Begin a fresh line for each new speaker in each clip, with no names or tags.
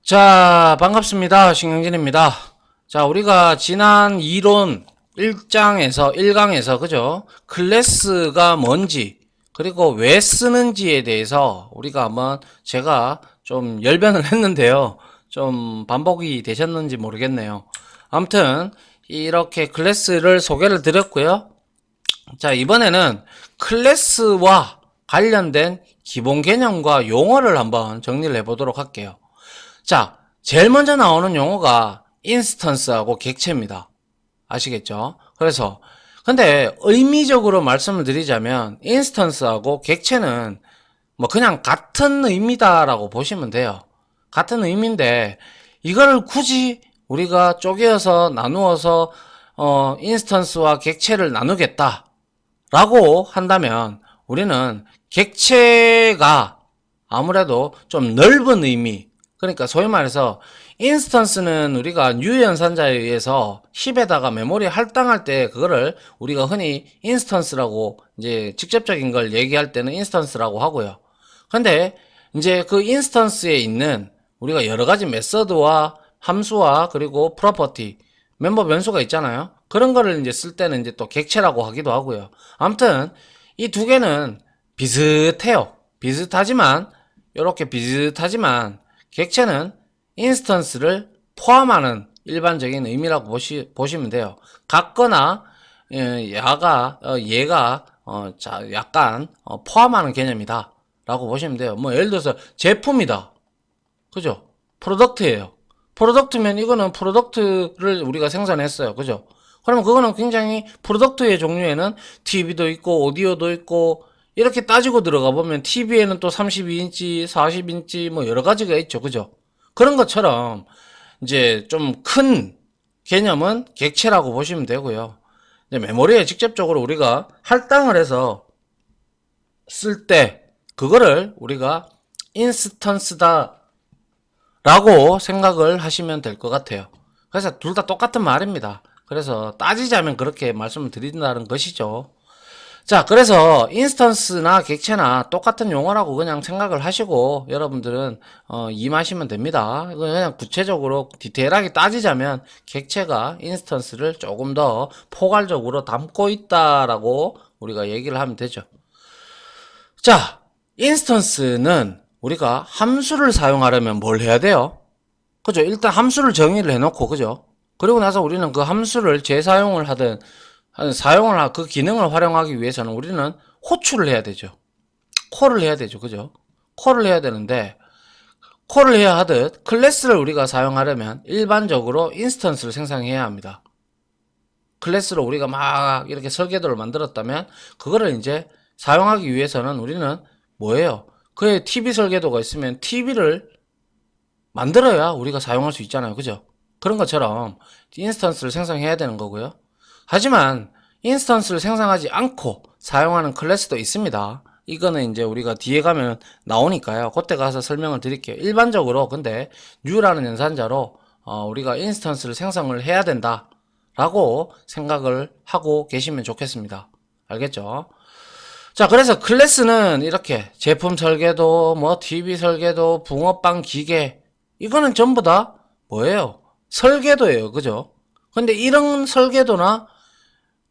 자, 반갑습니다. 신경진입니다. 자, 우리가 지난 이론 1장에서, 그죠? 클래스가 뭔지, 그리고 왜 쓰는지에 대해서 우리가 한번 제가 좀 열변을 했는데요. 좀 반복이 되셨는지 모르겠네요. 아무튼, 이렇게 클래스를 소개를 드렸고요. 자, 이번에는 클래스와 관련된 기본 개념과 용어를 한번 정리를 해보도록 할게요. 자, 제일 먼저 나오는 용어가 인스턴스하고 객체입니다. 아시겠죠? 그래서 근데 의미적으로 말씀을 드리자면 인스턴스하고 객체는 뭐 그냥 같은 의미다라고 보시면 돼요. 같은 의미인데 이거를 굳이 우리가 쪼개어서 나누어서 인스턴스와 객체를 나누겠다라고 한다면 우리는 객체가 아무래도 좀 넓은 의미, 그러니까 소위 말해서 인스턴스는 우리가 뉴 연산자에 의해서 힙에다가 메모리 할당할 때 그거를 우리가 흔히 인스턴스라고 이제 직접적인 걸 얘기할 때는 인스턴스라고 하고요. 근데 이제 그 인스턴스에 있는 우리가 여러 가지 메서드와 함수와 그리고 프로퍼티, 멤버 변수가 있잖아요. 그런 거를 이제 쓸 때는 이제 또 객체라고 하기도 하고요. 아무튼 이 두 개는 비슷해요. 비슷하지만 객체는 인스턴스를 포함하는 일반적인 의미라고 보시면 돼요. 같거나 얘가 약간 포함하는 개념이다 라고 보시면 돼요. 뭐 예를 들어서 제품이다, 그죠? 프로덕트예요. 프로덕트면 이거는 프로덕트를 우리가 생산했어요, 그죠? 그러면 그거는 굉장히 프로덕트의 종류에는 TV도 있고 오디오도 있고 이렇게 따지고 들어가 보면 TV에는 또 32인치, 40인치 뭐 여러 가지가 있죠, 그죠? 그런 것처럼 이제 좀 큰 개념은 객체라고 보시면 되고요. 이제 메모리에 직접적으로 우리가 할당을 해서 쓸 때 그거를 우리가 인스턴스다 라고 생각을 하시면 될 것 같아요. 그래서 둘 다 똑같은 말입니다. 그래서 따지자면 그렇게 말씀을 드린다는 것이죠. 자, 그래서 인스턴스나 객체나 똑같은 용어라고 그냥 생각을 하시고 여러분들은 임하시면 됩니다. 그냥 구체적으로 디테일하게 따지자면 객체가 인스턴스를 조금 더 포괄적으로 담고 있다라고 우리가 얘기를 하면 되죠. 자, 인스턴스는 우리가 함수를 사용하려면 뭘 해야 돼요? 그죠? 일단 함수를 정의를 해놓고, 그죠? 그리고 나서 우리는 그 함수를 재사용을 하든 그 기능을 활용하기 위해서는 우리는 호출을 해야 되죠. 콜을 해야 되죠. 그죠? 콜을 해야 되는데, 콜을 해야 하듯 클래스를 우리가 사용하려면 일반적으로 인스턴스를 생성해야 합니다. 클래스로 우리가 막 이렇게 설계도를 만들었다면 그거를 이제 사용하기 위해서는 우리는 뭐예요? 그의 TV 설계도가 있으면 TV를 만들어야 우리가 사용할 수 있잖아요. 그죠? 그런 것처럼 인스턴스를 생성해야 되는 거고요. 하지만 인스턴스를 생성하지 않고 사용하는 클래스도 있습니다. 이거는 이제 우리가 뒤에 가면 나오니까요. 그때 가서 설명을 드릴게요. 일반적으로 근데 new라는 연산자로 우리가 인스턴스를 생성을 해야 된다 라고 생각을 하고 계시면 좋겠습니다. 알겠죠? 자, 그래서 클래스는 이렇게 제품 설계도, 뭐 TV 설계도, 붕어빵 기계, 이거는 전부 다 뭐예요? 설계도예요. 그죠? 근데 이런 설계도나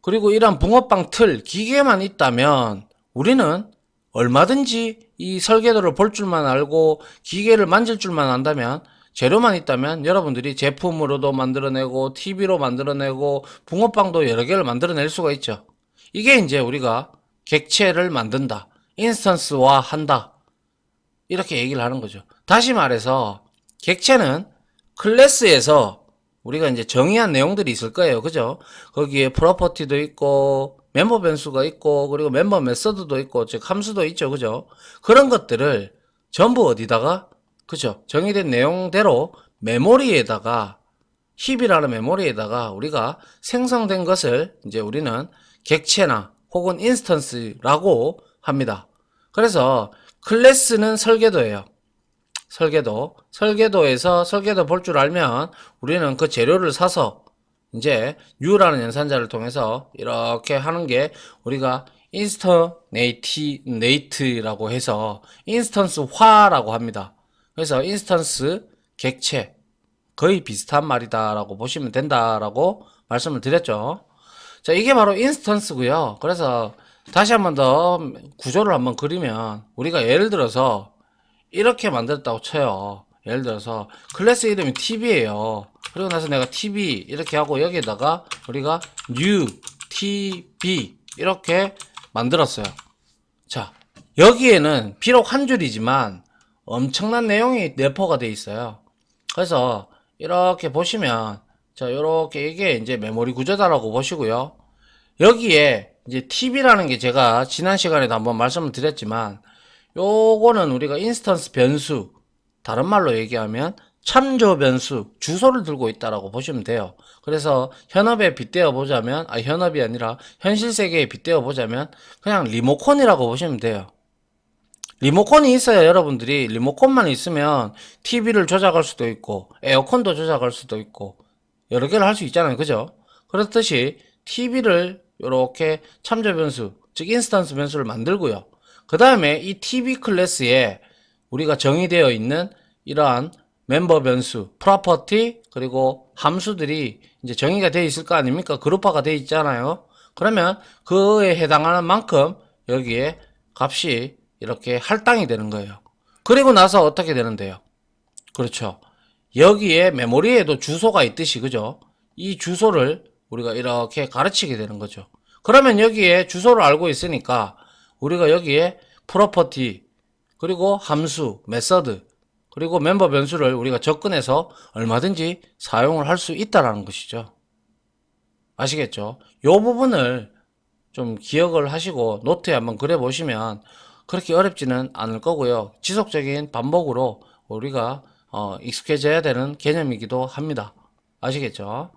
그리고 이런 붕어빵 틀, 기계만 있다면 우리는 얼마든지 이 설계도를 볼 줄만 알고 기계를 만질 줄만 안다면, 재료만 있다면 여러분들이 제품으로도 만들어내고 TV로 만들어내고 붕어빵도 여러 개를 만들어낼 수가 있죠. 이게 이제 우리가 객체를 만든다, 인스턴스화 한다, 이렇게 얘기를 하는 거죠. 다시 말해서 객체는 클래스에서 우리가 이제 정의한 내용들이 있을 거예요. 그죠? 거기에 프로퍼티도 있고 멤버 변수가 있고 그리고 멤버 메서드도 있고 즉 함수도 있죠. 그죠? 그런 것들을 전부 어디다가, 그죠? 정의된 내용대로 메모리에다가, 힙이라는 메모리에다가 우리가 생성된 것을 이제 우리는 객체나 혹은 인스턴스라고 합니다. 그래서 클래스는 설계도예요. 설계도에서 설계도 볼 줄 알면 우리는 그 재료를 사서 이제 U라는 연산자를 통해서 이렇게 하는 게 우리가 인스턴네이트라고 해서 인스턴스화라고 합니다. 그래서 인스턴스 객체 거의 비슷한 말이다라고 보시면 된다라고 말씀을 드렸죠. 자, 이게 바로 인스턴스고요. 그래서 다시 한번 더 구조를 한번 그리면 우리가 예를 들어서 이렇게 만들었다고 쳐요. 예를 들어서 클래스 이름이 TV예요. 그리고 나서 내가 TV 이렇게 하고 여기에다가 우리가 new TV 이렇게 만들었어요. 자, 여기에는 비록 한 줄이지만 엄청난 내용이 내포가 되어 있어요. 그래서 이렇게 보시면 자, 이렇게 이게 이제 메모리 구조다라고 보시고요. 여기에 이제 TV라는 게 제가 지난 시간에도 한번 말씀을 드렸지만 요거는 우리가 인스턴스 변수, 다른 말로 얘기하면 참조 변수, 주소를 들고 있다라고 보시면 돼요. 그래서 현업에 빗대어 보자면, 현업이 아니라 현실 세계에 빗대어 보자면 그냥 리모컨이라고 보시면 돼요. 리모컨이 있어야 여러분들이 리모컨만 있으면 TV를 조작할 수도 있고 에어컨도 조작할 수도 있고 여러 개를 할 수 있잖아요. 그죠? 그렇듯이 TV를 이렇게 참조 변수, 즉 인스턴스 변수를 만들고요. 그 다음에 이 TV 클래스에 우리가 정의되어 있는 이러한 멤버 변수, 프로퍼티, 그리고 함수들이 이제 정의가 되어 있을 거 아닙니까? 그룹화가 되어 있잖아요. 그러면 그에 해당하는 만큼 여기에 값이 이렇게 할당이 되는 거예요. 그리고 나서 어떻게 되는데요? 그렇죠. 여기에 메모리에도 주소가 있듯이, 그죠? 이 주소를 우리가 이렇게 가르치게 되는 거죠. 그러면 여기에 주소를 알고 있으니까 우리가 여기에 프로퍼티, 그리고 함수, 메서드, 그리고 멤버 변수를 우리가 접근해서 얼마든지 사용을 할 수 있다라는 것이죠. 아시겠죠? 요 부분을 좀 기억을 하시고 노트에 한번 그려 보시면 그렇게 어렵지는 않을 거고요. 지속적인 반복으로 우리가 익숙해져야 되는 개념이기도 합니다. 아시겠죠?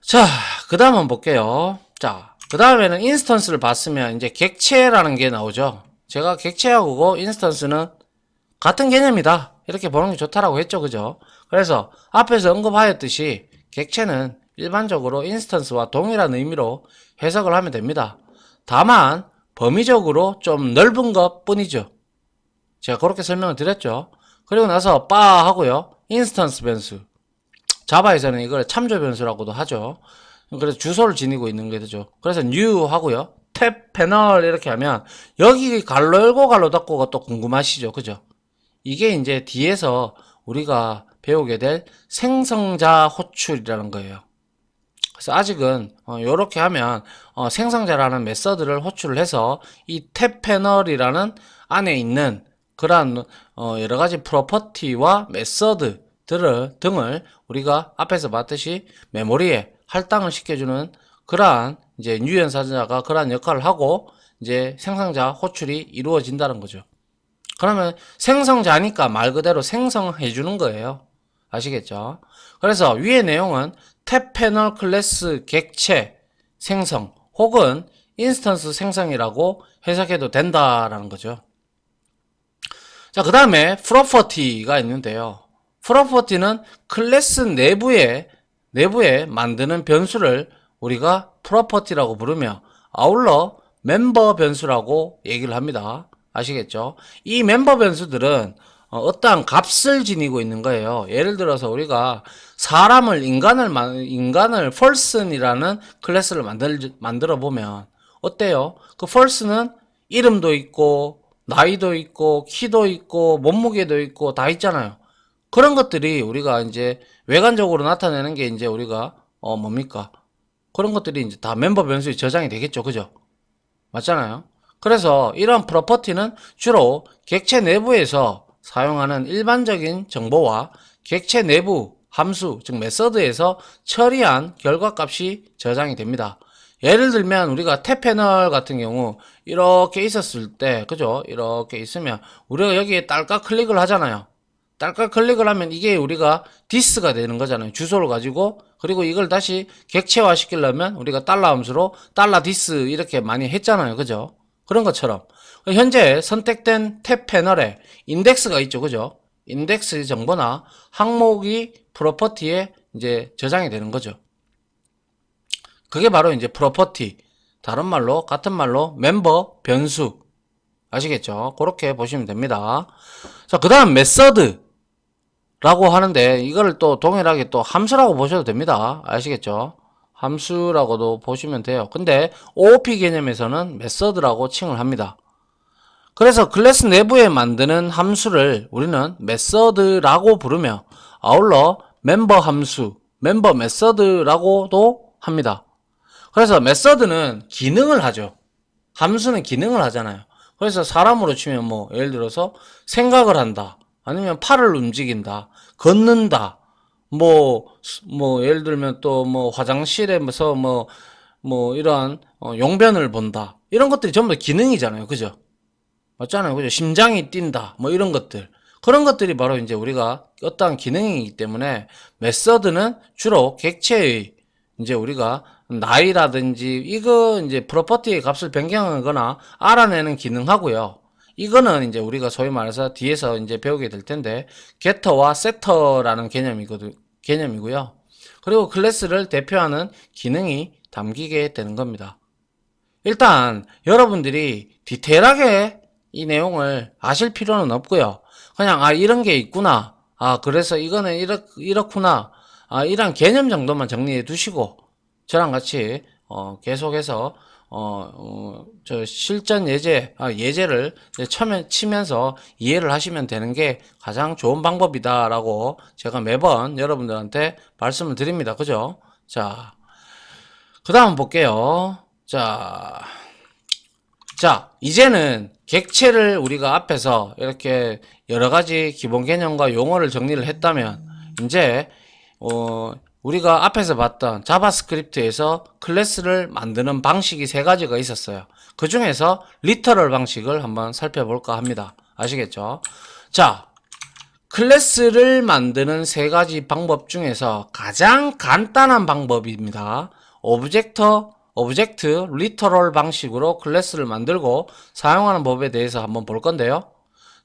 자, 그 다음 한번 볼게요. 자, 그 다음에는 인스턴스를 봤으면 이제 객체라는 게 나오죠. 제가 객체하고 인스턴스는 같은 개념이다, 이렇게 보는 게 좋다라고 했죠. 그죠? 그래서 앞에서 언급하였듯이 객체는 일반적으로 인스턴스와 동일한 의미로 해석을 하면 됩니다. 다만 범위적으로 좀 넓은 것 뿐이죠. 제가 그렇게 설명을 드렸죠. 그리고 나서 바 하고요, 인스턴스 변수, 자바에서는 이걸 참조 변수라고도 하죠. 그래서 주소를 지니고 있는 게 되죠. 그래서 new 하고요, 탭 패널 이렇게 하면 여기 갈로 열고 갈로 닫고가 또 궁금하시죠. 그죠? 이게 이제 뒤에서 우리가 배우게 될 생성자 호출이라는 거예요. 그래서 아직은 이렇게 하면 생성자라는 메서드를 호출을 해서 이 탭 패널이라는 안에 있는 그러한 여러 가지 프로퍼티와 메서드들을 등을 우리가 앞에서 봤듯이 메모리에 할당을 시켜주는 그러한 이제 유연사자가 그러한 역할을 하고 이제 생성자 호출이 이루어진다는 거죠. 그러면 생성자니까 말 그대로 생성해 주는 거예요. 아시겠죠? 그래서 위의 내용은 탭 패널 클래스 객체 생성 혹은 인스턴스 생성이라고 해석해도 된다라는 거죠. 자, 그 다음에 프로퍼티가 있는데요. 프로퍼티는 클래스 내부에 만드는 변수를 우리가 프로퍼티라고 부르며 아울러 멤버 변수라고 얘기를 합니다. 아시겠죠? 이 멤버 변수들은 어떠한 값을 지니고 있는 거예요. 예를 들어서 우리가 인간을 person이라는 클래스를 만들어 보면 어때요? 그 person은 이름도 있고 나이도 있고 키도 있고 몸무게도 있고 다 있잖아요. 그런 것들이 우리가 이제 외관적으로 나타내는 게 이제 우리가 뭡니까? 그런 것들이 이제 다 멤버 변수에 저장이 되겠죠. 그죠? 맞잖아요. 그래서 이런 프로퍼티는 주로 객체 내부에서 사용하는 일반적인 정보와 객체 내부 함수, 즉 메서드에서 처리한 결과값이 저장이 됩니다. 예를 들면 우리가 탭 패널 같은 경우 이렇게 있었을 때, 그죠? 이렇게 있으면 우리가 여기에 딸깍 클릭을 하잖아요. 딸깍 클릭을 하면 이게 우리가 디스가 되는 거잖아요. 주소를 가지고. 그리고 이걸 다시 객체화 시키려면 우리가 달러 함수로 달러 디스 이렇게 많이 했잖아요. 그죠? 그런 것처럼 현재 선택된 탭 패널에 인덱스가 있죠. 그죠? 인덱스 정보나 항목이 프로퍼티에 이제 저장이 되는 거죠. 그게 바로 이제 프로퍼티, 다른 말로 같은 말로 멤버 변수. 아시겠죠? 그렇게 보시면 됩니다. 자, 그 다음 메서드라고 라고 하는데 이거를 또 동일하게 또 함수라고 보셔도 됩니다. 아시겠죠? 함수라고도 보시면 돼요. 근데 OOP 개념에서는 메서드라고 칭을 합니다. 그래서 클래스 내부에 만드는 함수를 우리는 메서드라고 부르며 아울러 멤버 함수, 멤버 메서드라고도 합니다. 그래서 메서드는 기능을 하죠. 함수는 기능을 하잖아요. 그래서 사람으로 치면 뭐 예를 들어서 생각을 한다. 아니면 팔을 움직인다. 걷는다. 뭐, 예를 들면 또 뭐 화장실에서 뭐 이런 용변을 본다. 이런 것들이 전부 다 기능이잖아요. 그죠? 맞잖아요. 그죠? 심장이 뛴다. 뭐 이런 것들. 그런 것들이 바로 이제 우리가 어떠한 기능이기 때문에 메서드는 주로 객체의 이제 우리가 나이라든지 이거 이제 프로퍼티의 값을 변경하거나 알아내는 기능하고요. 이거는 이제 우리가 소위 말해서 뒤에서 이제 배우게 될 텐데 게터와 세터라는 개념이고요. 그리고 클래스를 대표하는 기능이 담기게 되는 겁니다. 일단 여러분들이 디테일하게 이 내용을 아실 필요는 없고요. 그냥 이런 게 있구나. 그래서 이거는 이렇구나. 이런 개념 정도만 정리해 두시고 저랑 같이 계속해서 저 실전 예제를 치면서 이해를 하시면 되는 게 가장 좋은 방법이다라고 제가 매번 여러분들한테 말씀을 드립니다. 그죠? 자, 그 다음 볼게요. 자, 이제는 객체를 우리가 앞에서 이렇게 여러 가지 기본 개념과 용어를 정리를 했다면, 이제, 우리가 앞에서 봤던 자바스크립트에서 클래스를 만드는 방식이 세 가지가 있었어요. 그 중에서 리터럴 방식을 한번 살펴볼까 합니다. 아시겠죠? 자, 클래스를 만드는 세 가지 방법 중에서 가장 간단한 방법입니다. 오브젝트 리터럴 방식으로 클래스를 만들고 사용하는 법에 대해서 한번 볼 건데요.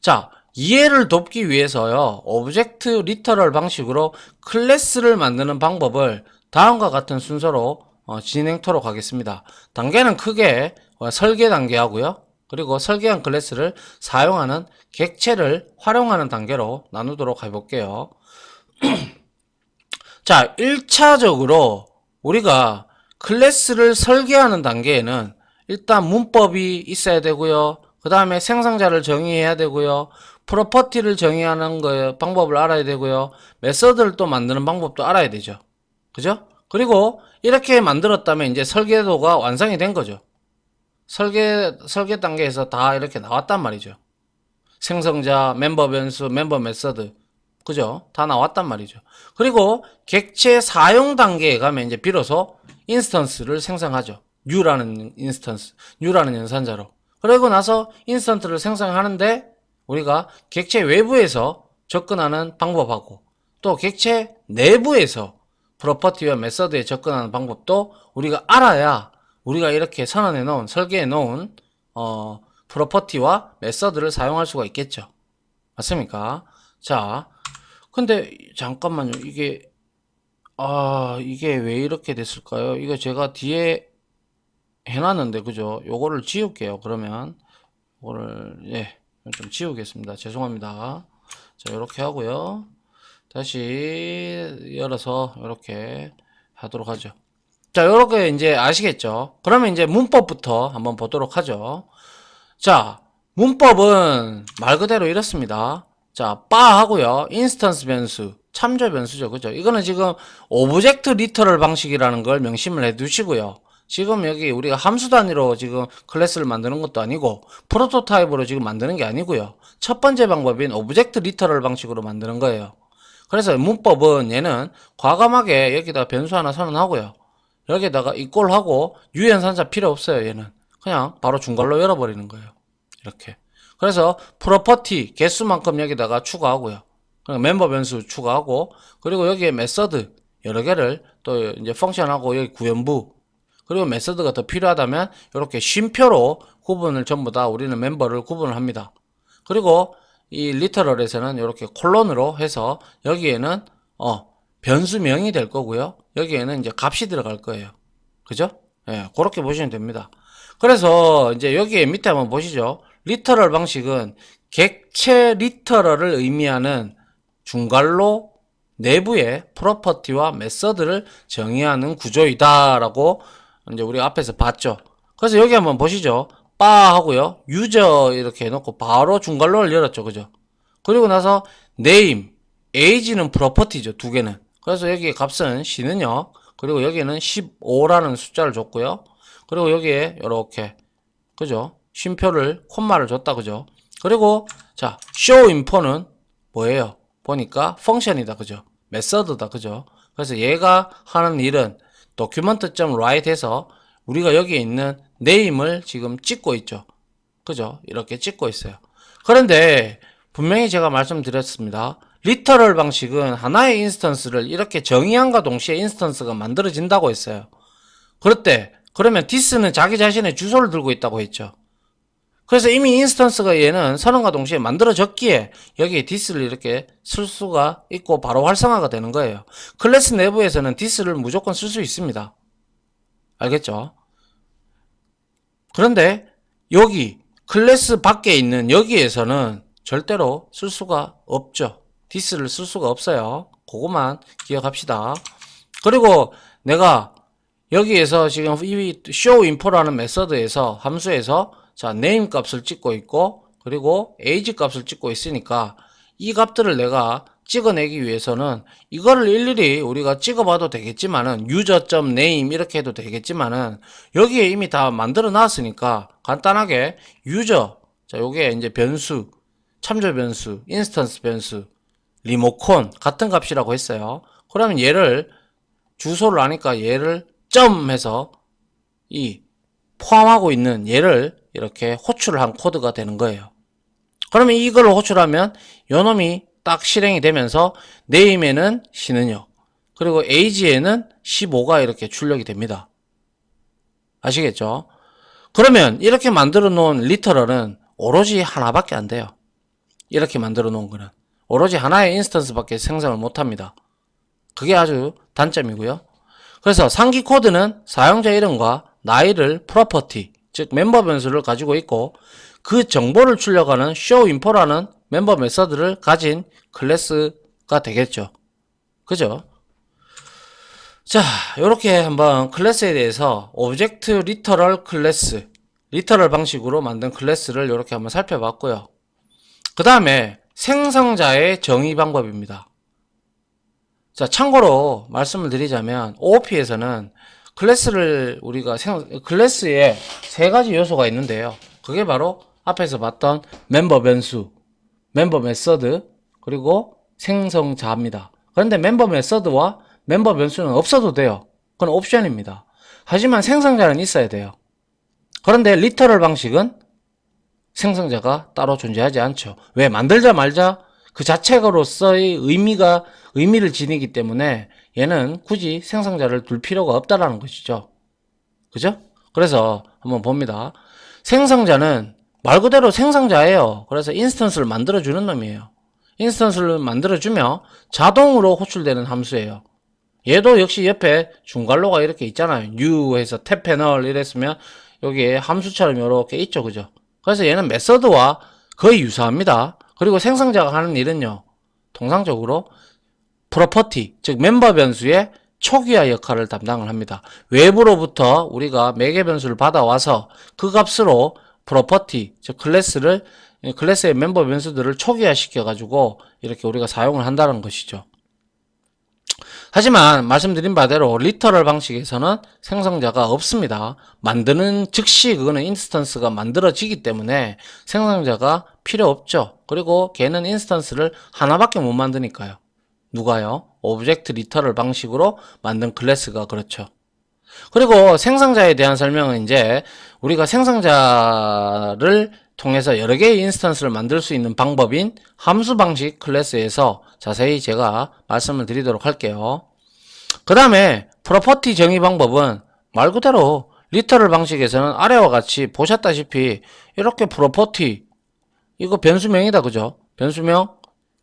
자, 이해를 돕기 위해서요. 오브젝트 리터럴 방식으로 클래스를 만드는 방법을 다음과 같은 순서로 진행토록 하겠습니다. 단계는 크게 설계 단계하고요. 그리고 설계한 클래스를 사용하는 객체를 활용하는 단계로 나누도록 해볼게요. 자, 1차적으로 우리가 클래스를 설계하는 단계에는 일단 문법이 있어야 되고요. 그 다음에 생성자를 정의해야 되고요. 프로퍼티를 정의하는 방법을 알아야 되고요. 메서드를 또 만드는 방법도 알아야 되죠. 그죠? 그리고 이렇게 만들었다면 이제 설계도가 완성이 된 거죠. 설계 단계에서 다 이렇게 나왔단 말이죠. 생성자, 멤버 변수, 멤버 메서드. 그죠? 다 나왔단 말이죠. 그리고 객체 사용 단계에 가면 이제 비로소 인스턴스를 생성하죠. U라는 연산자로. 그러고 나서 인스턴트를 생성하는데 우리가 객체 외부에서 접근하는 방법하고 또 객체 내부에서 프로퍼티와 메서드에 접근하는 방법도 우리가 알아야 우리가 이렇게 설계해 놓은 프로퍼티와 메서드를 사용할 수가 있겠죠. 맞습니까? 자, 근데 잠깐만요. 이게 왜 이렇게 됐을까요? 이거 제가 뒤에 해놨는데, 그죠? 요거를 지울게요. 그러면 요거를 좀 지우겠습니다. 죄송합니다. 자, 이렇게 하고요. 다시 열어서 이렇게 하도록 하죠. 자, 요렇게 이제 아시겠죠? 그러면 이제 문법부터 한번 보도록 하죠. 자, 문법은 말 그대로 이렇습니다. 자, 바 하고요. 인스턴스 변수, 참조 변수죠. 그죠? 이거는 지금 오브젝트 리터럴 방식이라는 걸 명심을 해 두시고요. 지금 여기 우리가 함수 단위로 지금 클래스를 만드는 것도 아니고 프로토타입으로 지금 만드는 게 아니고요. 첫 번째 방법인 오브젝트 리터럴 방식으로 만드는 거예요. 그래서 문법은 얘는 과감하게 여기다 변수 하나 선언하고요. 여기다가 이꼴하고 유연산자 필요 없어요. 얘는 그냥 바로 중괄호 열어버리는 거예요. 이렇게. 그래서 프로퍼티 개수만큼 여기다가 추가하고요. 멤버 변수 추가하고 그리고 여기에 메서드 여러 개를 또 이제 펑션하고 여기 구현부 그리고 메서드가 더 필요하다면 이렇게 쉼표로 구분을 전부 다 우리는 멤버를 구분을 합니다. 그리고 이 리터럴에서는 이렇게 콜론으로 해서 여기에는 변수명이 될 거고요. 여기에는 이제 값이 들어갈 거예요. 그죠? 그렇게 보시면 됩니다. 그래서 이제 여기에 밑에 한번 보시죠. 리터럴 방식은 객체 리터럴을 의미하는 중괄호 내부의 프로퍼티와 메서드를 정의하는 구조이다라고 이제 우리가 앞에서 봤죠. 그래서 여기 한번 보시죠. 바 하고요. 유저 이렇게 해놓고 바로 중괄호를 열었죠. 그죠? 그리고 나서 name, age는 프로퍼티죠. 두 개는. 그래서 여기 값은 c는요. 그리고 여기는 15라는 숫자를 줬고요. 그리고 여기에 이렇게 그죠? 쉼표를 콤마를 줬다. 그죠? 그리고 자 show info는 뭐예요? 보니까 펑션이다. 그죠? 메서드다. 그죠? 그래서 얘가 하는 일은 document.write 해서 우리가 여기에 있는 name을 지금 찍고 있죠. 그죠? 이렇게 찍고 있어요. 그런데 분명히 제가 말씀드렸습니다. 리터럴 방식은 하나의 인스턴스를 이렇게 정의함과 동시에 인스턴스가 만들어진다고 했어요. 그러면 this는 자기 자신의 주소를 들고 있다고 했죠. 그래서 이미 인스턴스가 얘는 선언과 동시에 만들어졌기에 여기에 this를 이렇게 쓸 수가 있고 바로 활성화가 되는 거예요. 클래스 내부에서는 this를 무조건 쓸 수 있습니다. 알겠죠? 그런데 여기 클래스 밖에 있는 여기에서는 절대로 쓸 수가 없죠. this를 쓸 수가 없어요. 그것만 기억합시다. 그리고 내가 여기에서 지금 이 show info라는 메서드에서 함수에서 자 name 값을 찍고 있고 그리고 age 값을 찍고 있으니까 이 값들을 내가 찍어내기 위해서는 이거를 일일이 우리가 찍어봐도 되겠지만은 user.name 이렇게 해도 되겠지만은 여기에 이미 다 만들어 놨으니까 간단하게 user 자 요게 이제 변수 참조 변수 인스턴스 변수 리모컨 같은 값이라고 했어요. 그러면 얘를 주소를 아니까 얘를 점 해서 이 포함하고 있는 얘를 이렇게 호출을 한 코드가 되는 거예요. 그러면 이걸 호출하면 요놈이 딱 실행이 되면서 name에는 c는요. 그리고 age에는 15가 이렇게 출력이 됩니다. 아시겠죠? 그러면 이렇게 만들어 놓은 리터럴은 오로지 하나밖에 안 돼요. 이렇게 만들어 놓은 거는 오로지 하나의 인스턴스밖에 생성을 못합니다. 그게 아주 단점이고요. 그래서 상기 코드는 사용자 이름과 나이를 프로퍼티 즉 멤버 변수를 가지고 있고 그 정보를 출력하는 show info라는 멤버 메서드를 가진 클래스가 되겠죠. 그죠? 자, 요렇게 한번 클래스에 대해서 오브젝트 리터럴 클래스, 리터럴 방식으로 만든 클래스를 요렇게 한번 살펴봤고요. 그 다음에 생성자의 정의 방법입니다. 자, 참고로 말씀을 드리자면 OOP에서는 클래스를 우리가 클래스에 세 가지 요소가 있는데요. 그게 바로 앞에서 봤던 멤버 변수, 멤버 메서드, 그리고 생성자입니다. 그런데 멤버 메서드와 멤버 변수는 없어도 돼요. 그건 옵션입니다. 하지만 생성자는 있어야 돼요. 그런데 리터럴 방식은 생성자가 따로 존재하지 않죠. 왜? 만들자 말자 그 자체로서의 의미를 지니기 때문에 얘는 굳이 생성자를 둘 필요가 없다라는 것이죠. 그죠? 그래서 한번 봅니다. 생성자는 말 그대로 생성자예요. 그래서 인스턴스를 만들어주는 놈이에요. 인스턴스를 만들어주며 자동으로 호출되는 함수예요. 얘도 역시 옆에 중괄호가 이렇게 있잖아요. new 해서 탭 패널 이랬으면 여기에 함수처럼 이렇게 있죠. 그죠? 그래서 얘는 메서드와 거의 유사합니다. 그리고 생성자가 하는 일은요. 통상적으로 프로퍼티, 즉 멤버 변수의 초기화 역할을 담당을 합니다. 외부로부터 우리가 매개 변수를 받아와서 그 값으로 프로퍼티, 즉 클래스의 멤버 변수들을 초기화 시켜가지고 이렇게 우리가 사용을 한다는 것이죠. 하지만 말씀드린 바대로 리터럴 방식에서는 생성자가 없습니다. 만드는 즉시 그거는 인스턴스가 만들어지기 때문에 생성자가 필요 없죠. 그리고 걔는 인스턴스를 하나밖에 못 만드니까요. 누가요? 오브젝트 리터럴 방식으로 만든 클래스가 그렇죠. 그리고 생성자에 대한 설명은 이제 우리가 생성자를 통해서 여러 개의 인스턴스를 만들 수 있는 방법인 함수 방식 클래스에서 자세히 제가 말씀을 드리도록 할게요. 그 다음에 프로퍼티 정의 방법은 말 그대로 리터럴 방식에서는 아래와 같이 보셨다시피 이렇게 프로퍼티 이거 변수명이다. 그죠? 변수명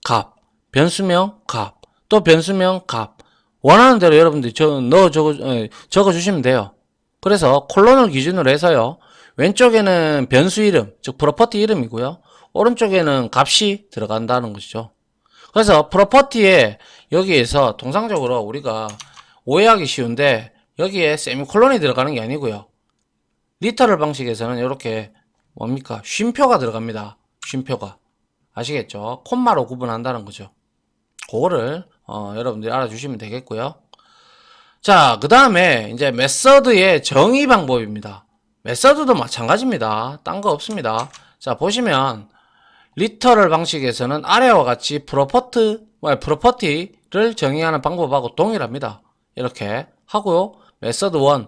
값, 변수명 값, 또 변수명 값 원하는 대로 여러분들이 적어 주시면 돼요. 그래서 콜론을 기준으로 해서요. 왼쪽에는 변수 이름, 즉 프로퍼티 이름이고요. 오른쪽에는 값이 들어간다는 것이죠. 그래서 프로퍼티에 여기에서 통상적으로 우리가 오해하기 쉬운데 여기에 세미콜론이 들어가는 게 아니고요. 리터럴 방식에서는 이렇게 뭡니까? 쉼표가 들어갑니다. 쉼표가. 아시겠죠? 콤마로 구분한다는 거죠. 그거를 여러분들이 알아주시면 되겠고요. 자, 그 다음에 이제 메서드의 정의 방법입니다. 메서드도 마찬가지입니다. 딴 거 없습니다. 자, 보시면 리터럴 방식에서는 아래와 같이 프로퍼티를 정의하는 방법하고 동일합니다. 이렇게 하고요. 메서드 1,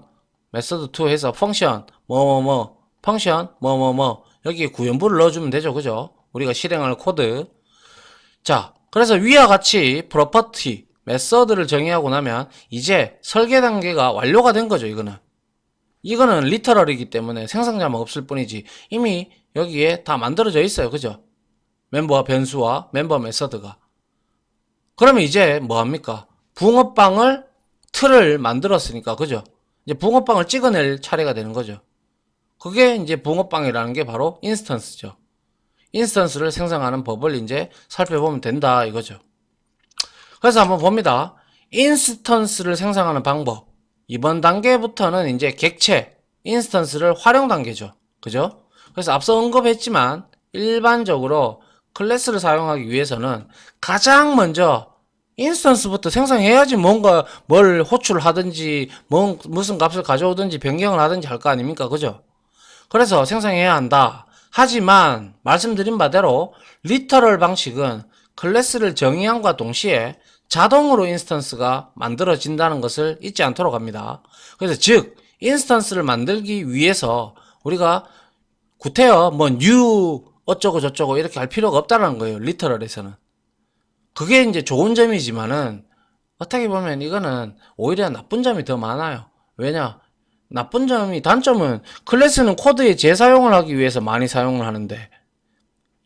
메서드 2 해서 펑션 뭐뭐뭐, 펑션 뭐뭐뭐 여기에 구현부를 넣어주면 되죠. 그죠? 우리가 실행할 코드. 자, 그래서 위와 같이 프로퍼티, 메서드를 정의하고 나면 이제 설계 단계가 완료가 된 거죠. 이거는 리터럴이기 때문에 생성자만 없을 뿐이지 이미 여기에 다 만들어져 있어요. 그죠? 멤버와 변수와 멤버 메서드가. 그러면 이제 뭐합니까? 붕어빵을 틀을 만들었으니까. 그죠? 이제 붕어빵을 찍어낼 차례가 되는 거죠. 그게 이제 붕어빵이라는 게 바로 인스턴스죠. 인스턴스를 생성하는 법을 이제 살펴보면 된다 이거죠. 그래서 한번 봅니다. 인스턴스를 생성하는 방법. 이번 단계부터는 이제 객체, 인스턴스를 활용 단계죠. 그죠? 그래서 앞서 언급했지만 일반적으로 클래스를 사용하기 위해서는 가장 먼저 인스턴스부터 생성해야지 뭔가 뭘 호출하든지 무슨 값을 가져오든지 변경을 하든지 할 거 아닙니까? 그죠? 그래서 생성해야 한다. 하지만 말씀드린 바대로 리터럴 방식은 클래스를 정의함과 동시에 자동으로 인스턴스가 만들어진다는 것을 잊지 않도록 합니다. 그래서 즉 인스턴스를 만들기 위해서 우리가 구태여 뭐 new 어쩌고 저쩌고 이렇게 할 필요가 없다는 거예요. 리터럴에서는. 그게 이제 좋은 점이지만은 어떻게 보면 이거는 오히려 나쁜 점이 더 많아요. 왜냐? 단점은 클래스는 코드에 재사용을 하기 위해서 많이 사용을 하는데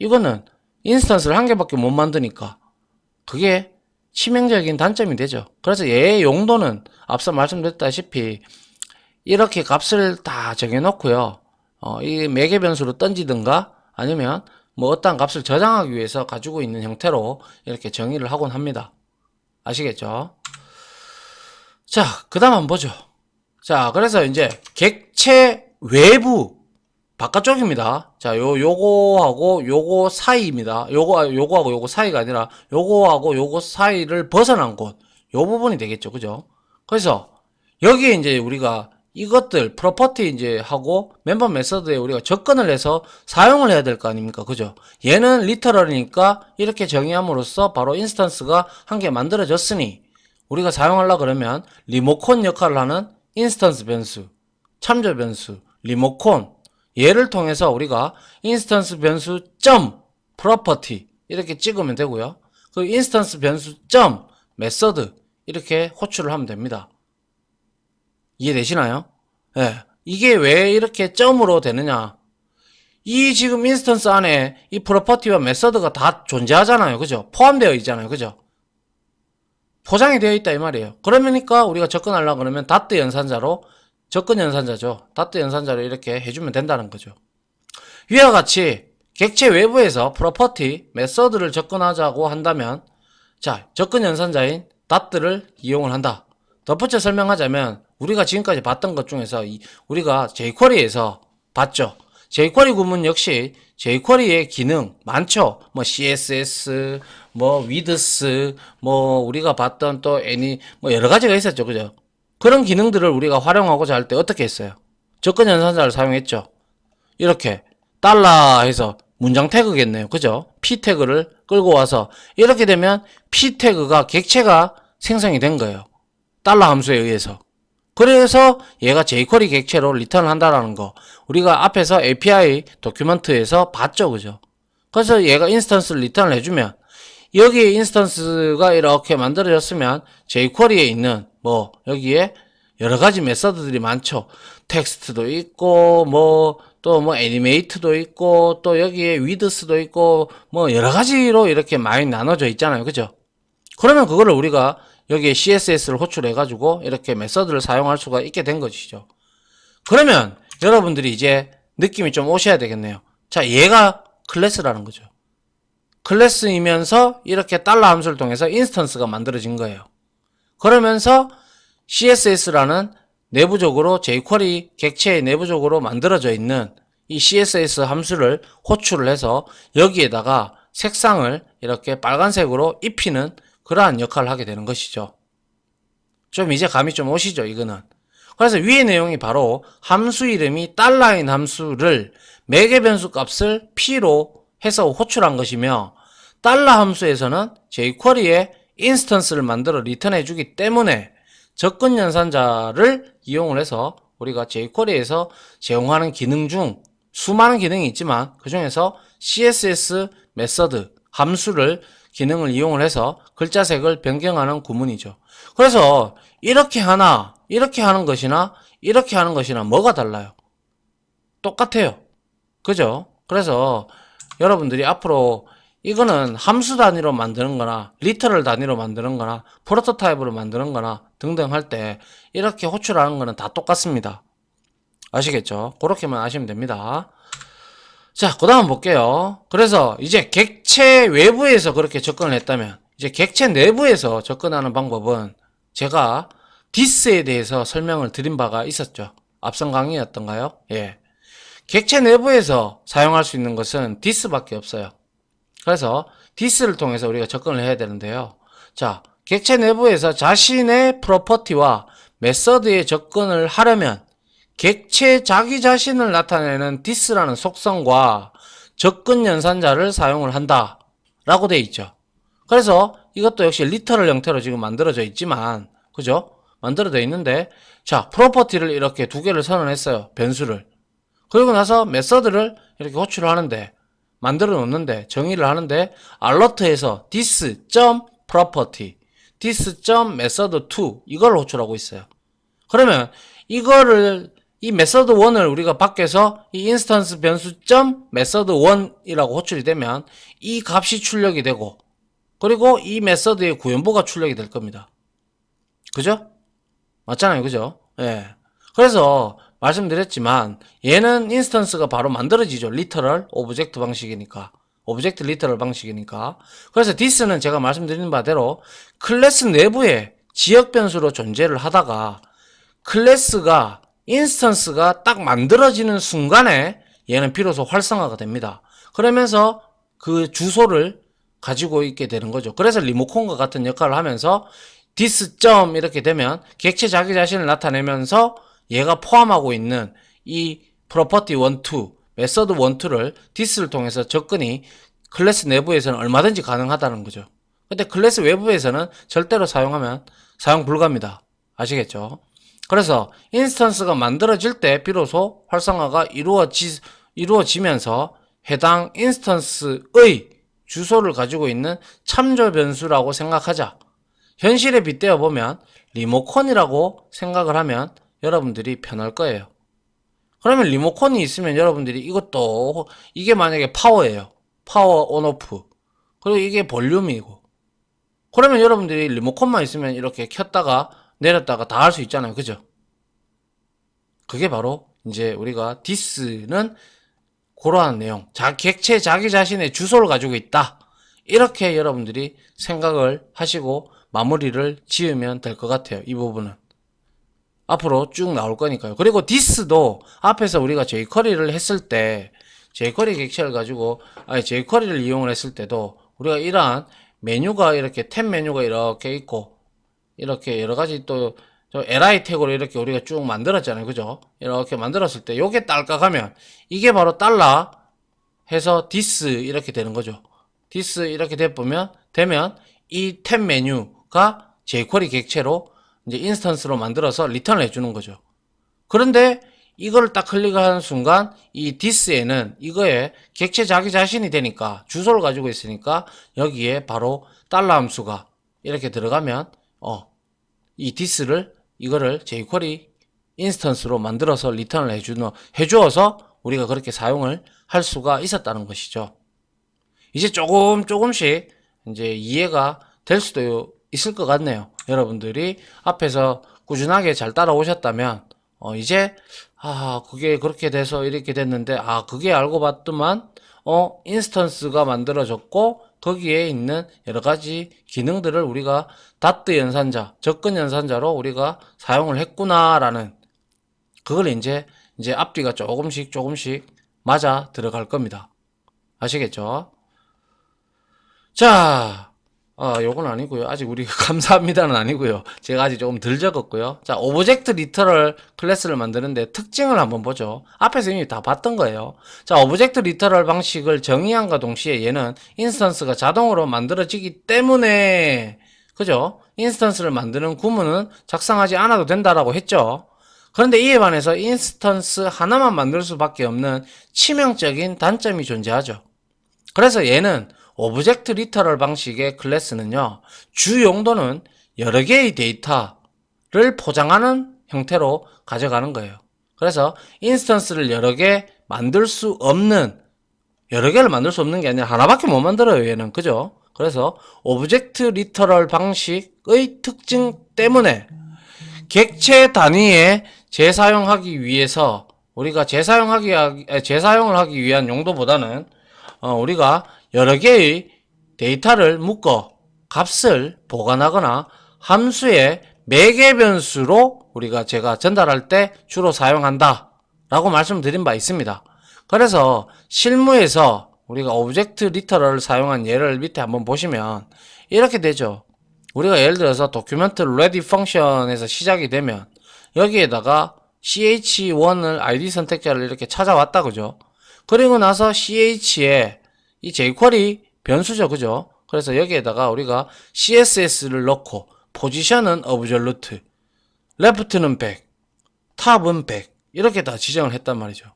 이거는 인스턴스를 한 개밖에 못 만드니까 그게 치명적인 단점이 되죠. 그래서 얘의 용도는 앞서 말씀드렸다시피 이렇게 값을 다 정해놓고요. 이 매개 변수로 던지든가 아니면 뭐 어떤 값을 저장하기 위해서 가지고 있는 형태로 이렇게 정의를 하곤 합니다. 아시겠죠? 자, 그 다음 한번 보죠. 자, 그래서 이제 객체 외부 바깥쪽입니다. 자, 요거하고 요거 사이입니다. 요거하고 요거 사이가 아니라 요거하고 요거 사이를 벗어난 곳. 요 부분이 되겠죠. 그죠? 그래서 여기에 이제 우리가 이것들 프로퍼티 이제 하고 멤버 메서드에 우리가 접근을 해서 사용을 해야 될 거 아닙니까? 그죠? 얘는 리터럴이니까 이렇게 정의함으로써 바로 인스턴스가 한 개 만들어졌으니 우리가 사용하려 그러면 리모컨 역할을 하는 인스턴스 변수, 참조 변수, 리모컨 얘를 통해서 우리가 인스턴스 변수 점 프로퍼티 이렇게 찍으면 되고요. 그 인스턴스 변수 점 메서드 이렇게 호출을 하면 됩니다. 이해되시나요? 예. 이게 왜 이렇게 점으로 되느냐? 이 지금 인스턴스 안에 이 프로퍼티와 메서드가 다 존재하잖아요. 그죠? 포함되어 있잖아요. 그죠? 포장이 되어 있다 이 말이에요. 그러니까 우리가 접근하려고 그러면 닷트 연산자로 접근 연산자죠. 닷트 연산자로 이렇게 해주면 된다는 거죠. 위와 같이 객체 외부에서 프로퍼티, 메서드를 접근하자고 한다면 자, 접근 연산자인 닷트를 이용을 한다. 덧붙여 설명하자면 우리가 지금까지 봤던 것 중에서 우리가 jQuery에서 봤죠. jQuery 구문 역시 jQuery의 기능 많죠. 뭐 CSS, 뭐 width, 뭐 우리가 봤던 또 any 뭐 여러 가지가 있었죠. 그죠? 그런 기능들을 우리가 활용하고자 할 때 어떻게 했어요? 접근 연산자를 사용했죠. 이렇게 달러 해서 문장 태그겠네요. 그죠? p 태그를 끌고 와서 이렇게 되면 p 태그가 객체가 생성이 된 거예요. 달러 함수에 의해서. 그래서 얘가 jQuery 객체로 리턴을 한다라는 거 우리가 앞에서 API 도큐먼트에서 봤죠. 그죠? 그래서 얘가 인스턴스를 리턴을 해주면 여기에 인스턴스가 이렇게 만들어졌으면 jQuery에 있는 뭐 여기에 여러가지 메서드들이 많죠. 텍스트도 있고 뭐 또 뭐 애니메이트도 있고 또 여기에 위드스도 있고 뭐 여러가지로 이렇게 많이 나눠져 있잖아요. 그죠? 그러면 그거를 우리가 여기에 CSS를 호출해 가지고 이렇게 메서드를 사용할 수가 있게 된 것이죠. 그러면 여러분들이 이제 느낌이 좀 오셔야 되겠네요. 자, 얘가 클래스라는 거죠. 클래스이면서 이렇게 달러 함수를 통해서 인스턴스가 만들어진 거예요. 그러면서 CSS라는 내부적으로 jQuery 객체에 내부적으로 만들어져 있는 이 CSS 함수를 호출을 해서 여기에다가 색상을 이렇게 빨간색으로 입히는 그러한 역할을 하게 되는 것이죠. 좀 이제 감이 좀 오시죠, 이거는. 그래서 위의 내용이 바로 함수 이름이 달러인 함수를 매개 변수 값을 p로 해서 호출한 것이며, 달러 함수에서는 jQuery에 인스턴스를 만들어 리턴해 주기 때문에 접근 연산자를 이용을 해서 우리가 jQuery에서 제공하는 기능 중 수많은 기능이 있지만 그 중에서 CSS 메서드 함수를 기능을 이용을 해서 글자색을 변경하는 구문이죠. 그래서 이렇게 하나, 이렇게 하는 것이나 이렇게 하는 것이나 뭐가 달라요? 똑같아요. 그죠? 그래서 여러분들이 앞으로 이거는 함수 단위로 만드는 거나 리터럴 단위로 만드는 거나 프로토타입으로 만드는 거나 등등 할 때 이렇게 호출하는 거는 다 똑같습니다. 아시겠죠? 그렇게만 아시면 됩니다. 자, 그 다음 볼게요. 그래서 이제 객체 외부에서 그렇게 접근을 했다면 이제 객체 내부에서 접근하는 방법은 제가 this에 대해서 설명을 드린 바가 있었죠. 앞선 강의였던가요? 예. 객체 내부에서 사용할 수 있는 것은 this밖에 없어요. 그래서 this를 통해서 우리가 접근을 해야 되는데요. 자, 객체 내부에서 자신의 프로퍼티와 메서드에 접근을 하려면 객체 자기 자신을 나타내는 this라는 속성과 접근 연산자를 사용을 한다 라고 되어 있죠. 그래서 이것도 역시 리터럴 형태로 지금 만들어져 있지만, 그죠? 만들어져 있는데, 자, 프로퍼티를 이렇게 두 개를 선언했어요. 변수를. 그리고 나서 메서드를 이렇게 호출을 하는데, 만들어 놓는데, 정의를 하는데, alert에서 this.property, this.method2 이걸 호출하고 있어요. 그러면 이거를 이 메서드 1을 우리가 밖에서 이 인스턴스 변수 메서드 1이라고 호출이 되면 이 값이 출력이 되고, 그리고 이 메서드의 구현보가 출력이 될 겁니다. 그죠? 맞잖아요. 그죠? 예. 그래서 말씀드렸지만 얘는 인스턴스가 바로 만들어지죠. 리터럴 오브젝트 방식이니까. 오브젝트 리터럴 방식이니까. 그래서 this는 제가 말씀드린 바대로 클래스 내부에 지역 변수로 존재를 하다가 클래스가 인스턴스가 딱 만들어지는 순간에 얘는 비로소 활성화가 됩니다. 그러면서 그 주소를 가지고 있게 되는 거죠. 그래서 리모컨과 같은 역할을 하면서 this. 이렇게 되면 객체 자기 자신을 나타내면서 얘가 포함하고 있는 이 property 1, 2, method 1, 2를 this를 통해서 접근이 클래스 내부에서는 얼마든지 가능하다는 거죠. 근데 클래스 외부에서는 절대로 사용 불가입니다. 아시겠죠? 그래서 인스턴스가 만들어질 때 비로소 활성화가 이루어지면서 해당 인스턴스의 주소를 가지고 있는 참조 변수라고 생각하자. 현실에 빗대어 보면 리모컨이라고 생각을 하면 여러분들이 편할 거예요. 그러면 리모컨이 있으면 여러분들이 이것도, 이게 만약에 파워예요. 파워 온 오프. 그리고 이게 볼륨이고. 그러면 여러분들이 리모컨만 있으면 이렇게 켰다가 내렸다가 다 할 수 있잖아요. 그죠? 그게 바로 이제 우리가 this는 그러한 내용, 객체 자기 자신의 주소를 가지고 있다. 이렇게 여러분들이 생각을 하시고 마무리를 지으면 될 것 같아요. 이 부분은. 앞으로 쭉 나올 거니까요. 그리고 this도 앞에서 우리가 jQuery를 했을 때, jQuery 객체를 가지고, jQuery를 이용을 했을 때도 우리가 이러한 메뉴가 이렇게 탭 메뉴가 이렇게 있고, 이렇게 여러 가지 또 li 태그로 이렇게 우리가 쭉 만들었잖아요. 그죠? 이렇게 만들었을 때 요게 딸깍하면 이게 바로 달러 해서 this 이렇게 되는 거죠. this 이렇게 되면 이 탭 메뉴가 jQuery 객체로 이제 인스턴스로 만들어서 리턴을 해주는 거죠. 그런데 이걸 딱 클릭하는 순간 이 this에는 이거에 객체 자기 자신이 되니까 주소를 가지고 있으니까 여기에 바로 달러 함수가 이렇게 들어가면 이 this를 이거를 jQuery 인스턴스로 만들어서 리턴을 해주어서 우리가 그렇게 사용을 할 수가 있었다는 것이죠. 이제 조금씩 이제 이해가 될 수도 있을 것 같네요. 여러분들이 앞에서 꾸준하게 잘 따라오셨다면 이제 그게 그렇게 돼서 이렇게 됐는데 그게 알고 봤더만 인스턴스가 만들어졌고 거기에 있는 여러 가지 기능들을 우리가 다트 연산자, 접근 연산자로 우리가 사용을 했구나라는 그걸 이제 앞뒤가 조금씩 맞아 들어갈 겁니다. 아시겠죠? 자, 요건 아니고요. 아직 우리가 감사합니다는 아니고요. 제가 아직 조금 덜 적었고요. 자, 오브젝트 리터럴 클래스를 만드는데 특징을 한번 보죠. 앞에서 이미 다 봤던 거예요. 자, 오브젝트 리터럴 방식을 정의함과 동시에 얘는 인스턴스가 자동으로 만들어지기 때문에 그죠? 인스턴스를 만드는 구문은 작성하지 않아도 된다라고 했죠. 그런데 이에 반해서 인스턴스 하나만 만들 수밖에 없는 치명적인 단점이 존재하죠. 그래서 얘는 오브젝트 리터럴 방식의 클래스는요, 주 용도는 여러 개의 데이터를 포장하는 형태로 가져가는 거예요. 그래서 인스턴스를 여러 개 만들 수 없는, 여러 개를 만들 수 없는 게 아니라 하나밖에 못 만들어요, 얘는. 그죠? 그래서 오브젝트 리터럴 방식의 특징 때문에 객체 단위에 재사용하기 위해서 우리가 재사용을 하기 위한 용도보다는 우리가 여러 개의 데이터를 묶어 값을 보관하거나 함수의 매개 변수로 제가 전달할 때 주로 사용한다 라고 말씀드린 바 있습니다. 그래서 실무에서 우리가 오브젝트 리터럴을 사용한 예를 밑에 한번 보시면 이렇게 되죠. 우리가 예를 들어서 도큐멘트 ready 펑션에서 시작이 되면 여기에다가 ch1을 id 선택자를 이렇게 찾아왔다 그죠. 그리고 나서 ch에 이 jQuery 변수죠 그죠. 그래서 여기에다가 우리가 css를 넣고 포지션은 absolute, left는 100, 탑은 100 이렇게 다 지정을 했단 말이죠.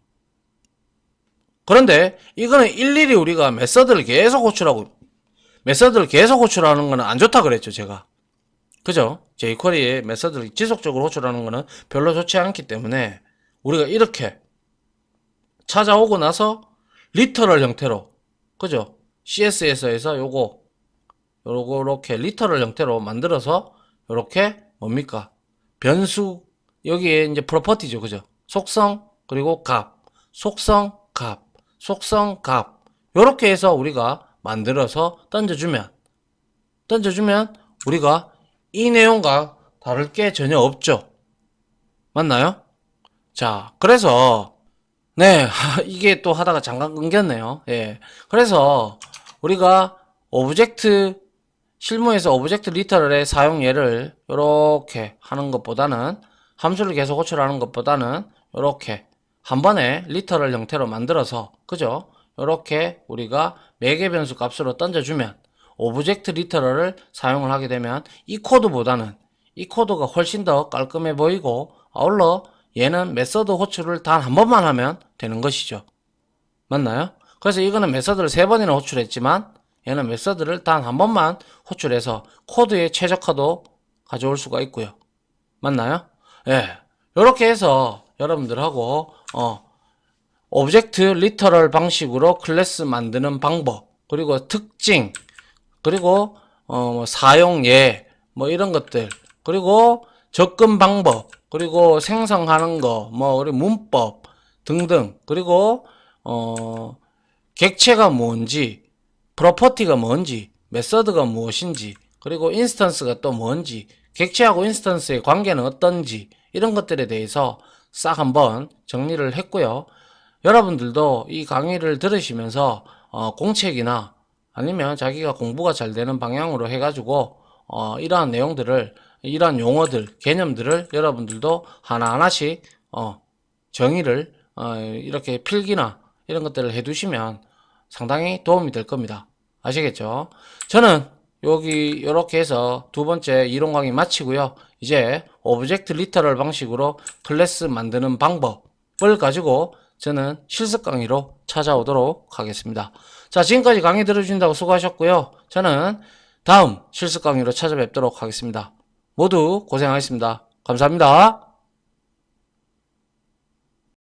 그런데 이거는 일일이 우리가 메서드를 계속 호출하는 거는 안 좋다 그랬죠 제가. 그죠? jQuery의 메서드를 지속적으로 호출하는 거는 별로 좋지 않기 때문에 우리가 이렇게 찾아오고 나서 리터럴 형태로 그죠? CSS에서 요렇게 리터럴 형태로 만들어서 요렇게 뭡니까? 변수 여기에 이제 프로퍼티죠. 그죠? 속성 그리고 값 속성 값 요렇게 해서 우리가 만들어서 던져주면 우리가 이 내용과 다를 게 전혀 없죠. 맞나요? 자, 그래서 네, 이게 또 하다가 잠깐 끊겼네요. 예. 그래서 우리가 실무에서 오브젝트 리터럴의 사용 예를 이렇게 하는 것보다는 함수를 계속 호출하는 것보다는 이렇게 한 번에 리터럴 형태로 만들어서 그죠? 이렇게 우리가 매개 변수 값으로 던져주면 오브젝트 리터럴을 사용을 하게 되면 이 코드가 훨씬 더 깔끔해 보이고 아울러 얘는 메서드 호출을 단 한 번만 하면 되는 것이죠. 맞나요? 그래서 이거는 메서드를 3번이나 호출했지만 얘는 메서드를 단 한 번만 호출해서 코드의 최적화도 가져올 수가 있고요. 맞나요? 예. 이렇게 해서 여러분들하고 오브젝트 리터럴 방식으로 클래스 만드는 방법 그리고 특징 그리고 사용예 뭐 이런 것들 그리고 접근 방법 그리고 생성하는 거 우리 문법 등등 그리고 객체가 뭔지 프로퍼티가 뭔지 메서드가 무엇인지 그리고 인스턴스가 또 뭔지 객체하고 인스턴스의 관계는 어떤지 이런 것들에 대해서 싹 한번 정리를 했고요. 여러분들도 이 강의를 들으시면서 공책이나 아니면 자기가 공부가 잘 되는 방향으로 해가지고 이러한 내용들을 이러한 용어들 개념들을 여러분들도 하나하나씩 정의를 이렇게 필기나 이런 것들을 해두시면 상당히 도움이 될 겁니다. 아시겠죠? 저는 이렇게 해서 두 번째 이론 강의 마치고요. 이제 오브젝트 리터럴 방식으로 클래스 만드는 방법을 가지고 저는 실습 강의로 찾아오도록 하겠습니다. 자, 지금까지 강의 들어주신다고 수고하셨고요. 저는 다음 실습 강의로 찾아뵙도록 하겠습니다. 모두 고생하셨습니다. 감사합니다.